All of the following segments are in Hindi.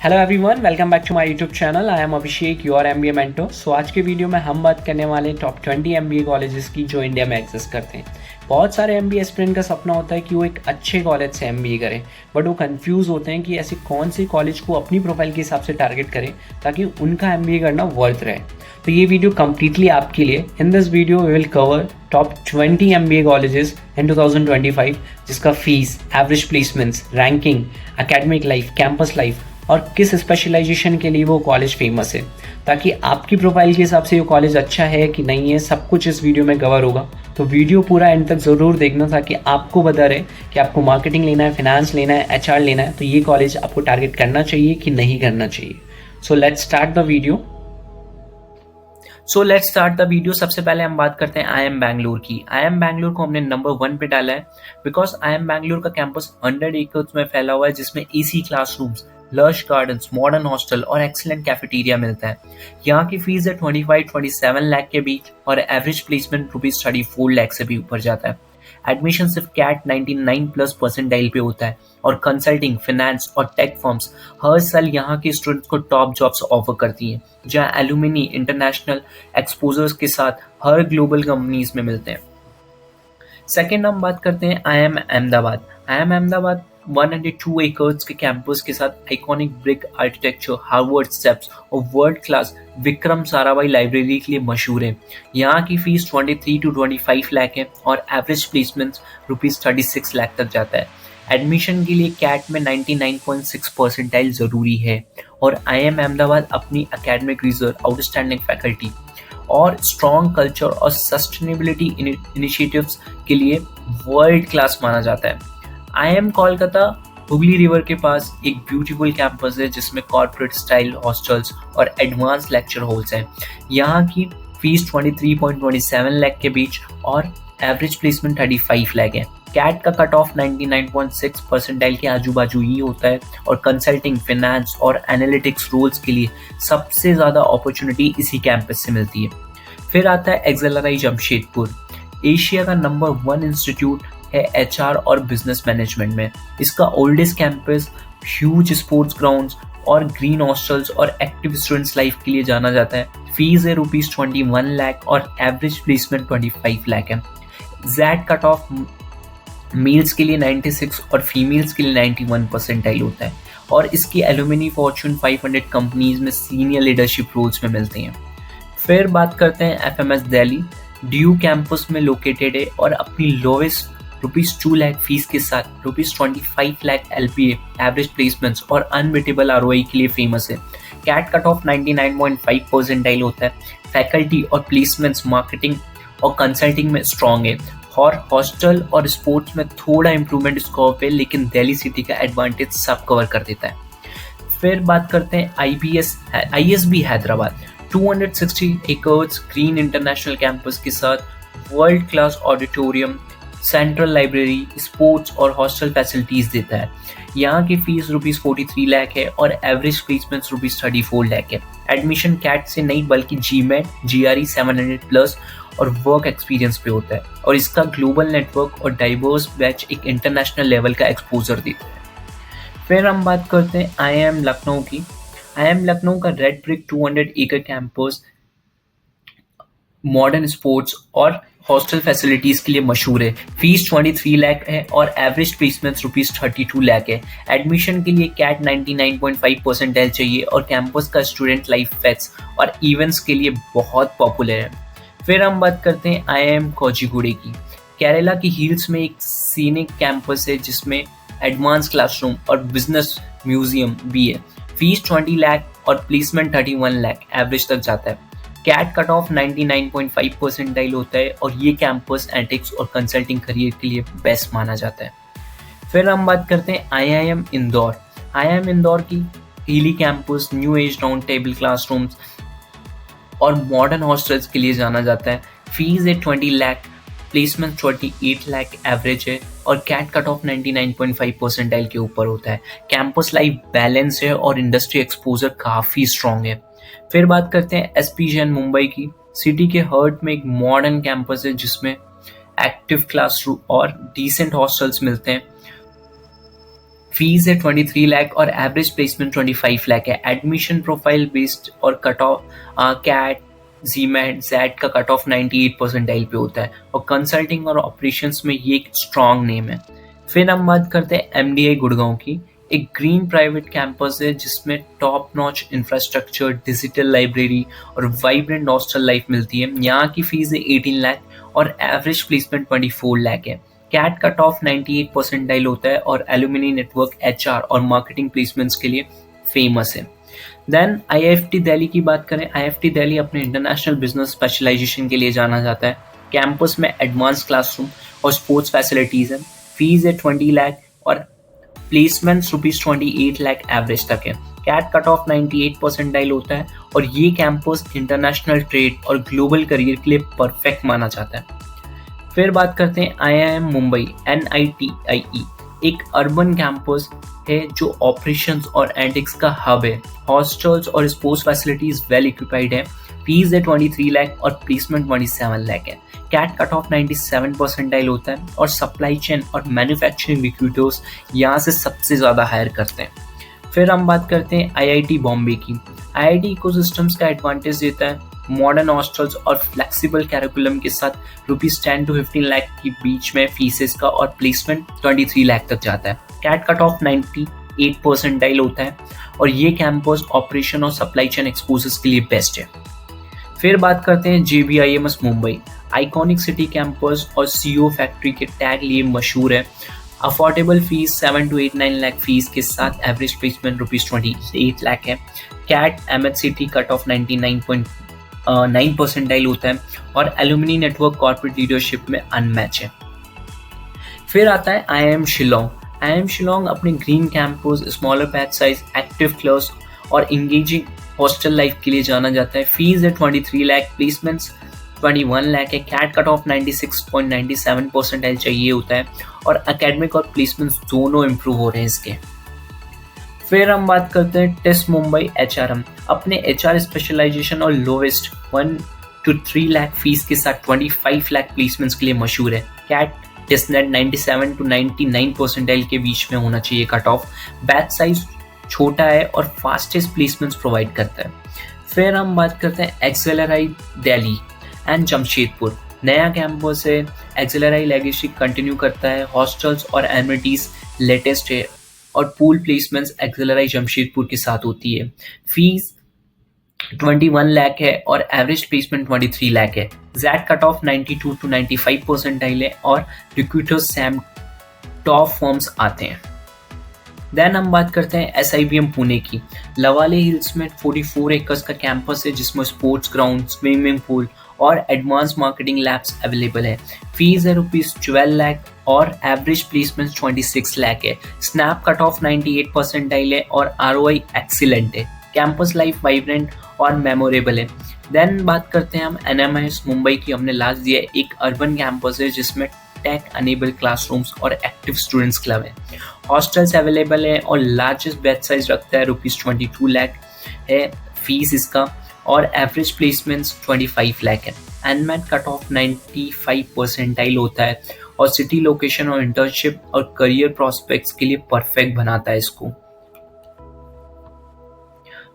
Hello everyone, welcome back to my YouTube channel. I am Abhishek, your MBA mentor. So आज के वीडियो में हम बात करने वाले हैं टॉप 20 एमबीए कॉलेजेस की जो इंडिया में एग्जिस्ट करते हैं। बहुत सारे एमबीए एस्पिरेंट का सपना होता है कि वो एक अच्छे कॉलेज से एमबीए करें, बट वो कंफ्यूज होते हैं कि ऐसे कौन से कॉलेज को अपनी प्रोफाइल के हिसाब से टारगेट करें ताकि उनका एमबीए करना वर्थ रहे। तो ये वीडियो कंप्लीटली आपके लिए। In this video we will cover top 20 MBA colleges in 2025, जिसका fees, average placements, ranking, academic life, campus life और किस स्पेशलाइजेशन के लिए वो कॉलेज फेमस है, ताकि आपकी प्रोफाइल के हिसाब से ये कॉलेज अच्छा है कि नहीं है, सब कुछ इस वीडियो में कवर होगा। तो वीडियो पूरा एंड तक ज़रूर देखना ताकि आपको पता रहे कि आपको मार्केटिंग लेना है, फाइनेंस लेना है, एचआर लेना है, तो ये कॉलेज आपको टारगेट करना चाहिए कि नहीं करना चाहिए। So let's start the video. सबसे पहले हम बात करते हैं IIM बैंगलोर की। IIM बैंगलोर को हमने नंबर 1 पे डाला है बिकॉज IIM बैंगलोर का कैंपस 100 एकर्स में फैला हुआ है, जिसमें AC classrooms, lush gardens, modern hostel और एक्सीलेंट कैफेटेरिया मिलता है। यहाँ की फीस है 25-27 लाख के बीच और एवरेज प्लेसमेंट ₹34 लाख से भी ऊपर जाता है। एडमिशन सिर्फ कैट 99+ परसेंटाइल पे होता है और कंसल्टिंग, फाइनेंस और टेक फर्म्स हर साल यहाँ के स्टूडेंट्स को टॉप जॉब्स ऑफर करती हैं, जहाँ एलुमिनी इंटरनेशनल एक्सपोजर्स के साथ हर ग्लोबल कंपनीज में मिलते हैं। सेकेंड हम बात करते हैं IIM Ahmedabad. IIM Ahmedabad 102 acres के कैंपस के साथ iconic brick architecture, Harvard steps और world class Vikram Sarabhai library के लिए मशहूर है। यहाँ की फीस 23 to 25 लाख है और एवरेज प्लेसमेंट ₹36 लाख तक जाता है। एडमिशन के लिए कैट में 99.6 परसेंटाइल ज़रूरी है और IIM अहमदाबाद अपनी एकेडमिक रिजर्व, आउटस्टैंडिंग फैकल्टी और स्ट्रॉन्ग कल्चर और सस्टेनेबिलिटी इनिशिएटिव्स के लिए वर्ल्ड क्लास माना जाता है। IIM कोलकाता हुगली रिवर के पास एक ब्यूटीफुल कैंपस है, जिसमें कॉर्पोरेट स्टाइल हॉस्टल्स और एडवांस लेक्चर हॉल्स हैं। यहाँ की फीस 23.27 लाख के बीच और एवरेज प्लेसमेंट 35 लाख है। कैट का कट ऑफ 99.6 परसेंटाइल के आजू बाजू ही होता है और कंसल्टिंग, फाइनेंस और एनालिटिक्स रोल्स के लिए सबसे ज़्यादा अपॉर्चुनिटी इसी कैंपस से मिलती है। फिर आता है एक्सेलराई जमशेदपुर। एशिया का नंबर 1 इंस्टीट्यूट है HR और बिजनेस मैनेजमेंट में। इसका oldest campus, huge sports grounds और ग्रीन हॉस्टल्स और एक्टिव स्टूडेंट्स लाइफ के लिए जाना जाता है। फीस है ₹21 लाख और एवरेज प्लेसमेंट 25 लाख है। जैड कट ऑफ मेल्स के लिए 96 और फीमेल्स के लिए 91 परसेंटाइल होता है और इसकी एलुमिनी फॉर्च्यून 500 कंपनीज में सीनियर लीडरशिप रोल्स में मिलते हैं। फिर बात करते हैं FMS दिल्ली। DU कैंपस में लोकेटेड है और अपनी लोवेस्ट ₹2 लाख फीस के साथ ₹25 लाख LPA, एवरेज प्लेसमेंट्स और अनबिटेबल ROI के लिए फेमस है। कैट कट ऑफ 99.5 परसेंटाइल होता है। फैकल्टी और प्लेसमेंट्स मार्केटिंग और कंसल्टिंग में स्ट्रॉन्ग है और हॉस्टल और स्पोर्ट्स में थोड़ा इंप्रूवमेंट स्कोप है, लेकिन दिल्ली सिटी का एडवांटेज सब कवर कर देता है। फिर बात करते हैं ISB Hyderabad. 260 acres green international campus के साथ world class auditorium, central library, sports और हॉस्टल फैसिलिटीज देता है। यहाँ की फीस ₹43 लाख है और एवरेज प्लेसमेंट ₹34 लाख है। एडमिशन कैट से नहीं बल्कि GMAT, GRE 700+ और वर्क एक्सपीरियंस पे होता है और इसका ग्लोबल नेटवर्क और डाइवर्स बैच एक इंटरनेशनल लेवल का एक्सपोजर देता है। फिर हम बात करते हैं IIM लखनऊ की। IIM लखनऊ का रेड ब्रिक 200 एकड़ कैंपस मॉडर्न स्पोर्ट्स और हॉस्टल फैसिलिटीज के लिए मशहूर है। फीस 23 लाख है और एवरेज प्लेसमेंट ₹32 लाख है। एडमिशन के लिए कैट 99.5 परसेंटाइल चाहिए और कैंपस का स्टूडेंट लाइफ फेस्ट और इवेंट्स के लिए बहुत पॉपुलर है। फिर हम बात करते हैं IIM कोझीकोड की। केरला की हिल्स में एक सीनिक कैंपस है, जिसमें एडवांस क्लासरूम और बिजनेस म्यूजियम भी है। फीस 20 लाख और प्लेसमेंट 31 लाख एवरेज तक जाता है। कैट कट ऑफ 99.5 परसेंटाइल होता है और ये कैंपस एथिक्स और कंसल्टिंग करियर के लिए बेस्ट माना जाता है। फिर हम बात करते हैं IIM इंदौर। IIM इंदौर की Healy campus new age round table classrooms और मॉडर्न हॉस्टल्स के लिए जाना जाता है। फीस है 20 लाख, प्लेसमेंट 28 लाख एवरेज है और कैट कट ऑफ 99.5 परसेंटाइल के ऊपर होता है। कैंपस लाइफ बैलेंस है और इंडस्ट्री एक्सपोजर काफ़ी स्ट्रॉन्ग है। फिर बात करते हैं SP जैन मुंबई की। सिटी के हार्ट में एक मॉडर्न कैंपस है, जिसमें एक्टिव क्लासरूम और डिसेंट हॉस्टल्स मिलते हैं। फीस है 23 लाख और एवरेज प्लेसमेंट 25 लाख है। एडमिशन प्रोफाइल बेस्ड और cut off CAT GMAT XAT का कट ऑफ 98 परसेंटाइल पे होता है और कंसल्टिंग और ऑपरेशंस में ये एक स्ट्रॉन्ग नेम है। फिर हम बात करते हैं एमडीआई गुड़गांव की। एक ग्रीन प्राइवेट कैंपस है जिसमें top notch infrastructure, digital library और वाइब्रेंट हॉस्टल लाइफ मिलती है। यहाँ की फीस है 18 लाख और एवरेज प्लेसमेंट 24 लाख है। कैट कट ऑफ 98 परसेंटाइल होता है और एलुमिनी नेटवर्क एचआर और मार्केटिंग प्लेसमेंट्स के लिए फेमस है। देन आईआईएफटी दिल्ली की बात करें। आईआईएफटी दिल्ली अपने इंटरनेशनल बिजनेस स्पेशलाइजेशन के लिए जाना जाता है। कैंपस में एडवांस क्लासरूम और स्पोर्ट्स फैसिलिटीज है। फीस है 20 लाख और प्लेसमेंट्स ₹28 लाख एवरेज तक है। कैट कट ऑफ 98 परसेंटाइल होता है और ये कैंपस इंटरनेशनल ट्रेड और ग्लोबल करियर के लिए परफेक्ट माना जाता है। फिर बात करते हैं आईआईएम मुंबई NITIE। एक अर्बन कैंपस है जो ऑपरेशंस और एंटिक्स का हब है। हॉस्टल्स और स्पोर्ट्स फैसिलिटीज वेल इक्विपाइड है। फीस है 23 लाख और प्लेसमेंट 27 लाख है। कैट कट ऑफ 97 परसेंटाइल होता है और सप्लाई चेन और मैन्युफैक्चरिंग रिक्रूटर्स यहाँ से सबसे ज़्यादा हायर करते हैं। फिर हम बात करते हैं आईआईटी बॉम्बे की। आईआईटी इकोसिस्टम्स का एडवांटेज देता है। मॉडर्न हॉस्टल्स और फ्लेक्सिबल कैरिकुलम के साथ ₹10 to 15 लाख के बीच में फीसेस का और प्लेसमेंट 23 लाख तक जाता है। कैट कट ऑफ 98 परसेंटाइल होता है और ये कैंपस ऑपरेशन और सप्लाई चेन एक्सपोजर्स के लिए बेस्ट है। फिर बात करते हैं JBIMS Mumbai. Iconic city campus और CO फैक्ट्री के टैग लिए मशहूर है। Affordable fees 7 to 8-9 lakh fees के साथ एवरेज प्लेसमेंट ₹28 लाख है। CAT MHCT cut off 99.9 percentile होता है और एलुमिनी नेटवर्क कॉर्पोरेट लीडरशिप में अनमैच है। फिर आता है IIM शिलोंग। IIM शिलोंग अपने green campus, smaller batch size, active class और इंगेजिंग हॉस्टल लाइफ के लिए जाना जाता है। फीस है 23 लाख, प्लेसमेंट्स 21 लाख है। कैट कट ऑफ 96.97 परसेंटाइल चाहिए होता है और एकेडमिक और प्लेसमेंट्स दोनों इंप्रूव हो रहे हैं इसके। फिर हम बात करते हैं टेस्ट मुंबई HRM। अपने HR स्पेशलाइजेशन और लोवेस्ट 1 to 3 लाख फीस के साथ 25 लाख प्लेसमेंट्स के लिए मशहूर है। कैट टेस्टनेट 97 to 99 परसेंटाइल के बीच में होना चाहिए कट ऑफ। बैच साइज छोटा है और फास्टेस्ट प्लेसमेंट्स प्रोवाइड करता है। फिर हम बात करते हैं एक्सेलराई दिल्ली एंड जमशेदपुर। नया कैंपस है। एक्सेलराई लेगेसी कंटिन्यू करता है। हॉस्टल्स और एमिनिटीज लेटेस्ट है और पूल प्लेसमेंट्स एक्सेलराई जमशेदपुर के साथ होती है। फीस 21 लाख है और एवरेज प्लेसमेंट 23 लाख है। XAT cut off 92 to 95 percentile है और रिक्रूटर्स सैम टॉप फॉर्म्स आते हैं। देन हम बात करते हैं SIBM पुणे की। लवाले हिल्स में 44 एकर्स का कैंपस है जिसमें स्पोर्ट्स ग्राउंड, स्विमिंग पूल और एडवांस मार्केटिंग लैब्स अवेलेबल है। फीस है ₹12 लाख और एवरेज प्लेसमेंट 26 लाख है। स्नैप कट ऑफ 98 परसेंटाइल है और ROI एक्सीलेंट है। कैंपस लाइफ वाइब्रेंट और मेमोरेबल है। देन बात करते हैं हम NMIS मुंबई की। हमने लास्ट दिया है। एक अर्बन कैंपस है जिसमें टेक अनेबल क्लासरूम्स और एक्टिव स्टूडेंट्स क्लब है। हॉस्टल्स अवेलेबल है और लार्जेस्ट बैच साइज रखता है। ₹22 लाख है फीस इसका और एवरेज प्लेसमेंट्स 25 लाख है। एनमैट कट ऑफ 95 परसेंटाइल होता है और सिटी लोकेशन और इंटर्नशिप और करियर प्रोस्पेक्ट्स के लिए परफेक्ट बनाता है इसको।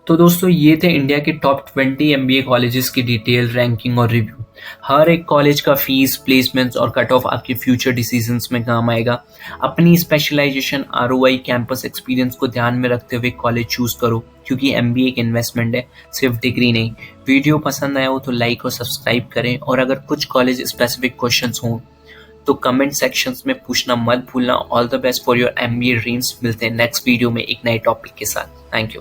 तो दोस्तों ये थे इंडिया के टॉप 20 MBA कॉलेजेस की डिटेल रैंकिंग और रिव्यू। हर एक कॉलेज का फीस, प्लेसमेंट्स और कट ऑफ आपके फ्यूचर डिसीजंस में काम आएगा। अपनी स्पेशलाइजेशन, ROI, कैंपस एक्सपीरियंस को ध्यान में रखते हुए कॉलेज चूज करो क्योंकि MBA एक इन्वेस्टमेंट है, सिर्फ डिग्री नहीं। वीडियो पसंद आया हो तो लाइक और सब्सक्राइब करें और अगर कुछ कॉलेज स्पेसिफिक क्वेश्चंस हों तो कमेंट सेक्शंस में पूछना मत भूलना। All the best for your MBA dreams. मिलते हैं नेक्स्ट वीडियो में एक नए टॉपिक के साथ। Thank you.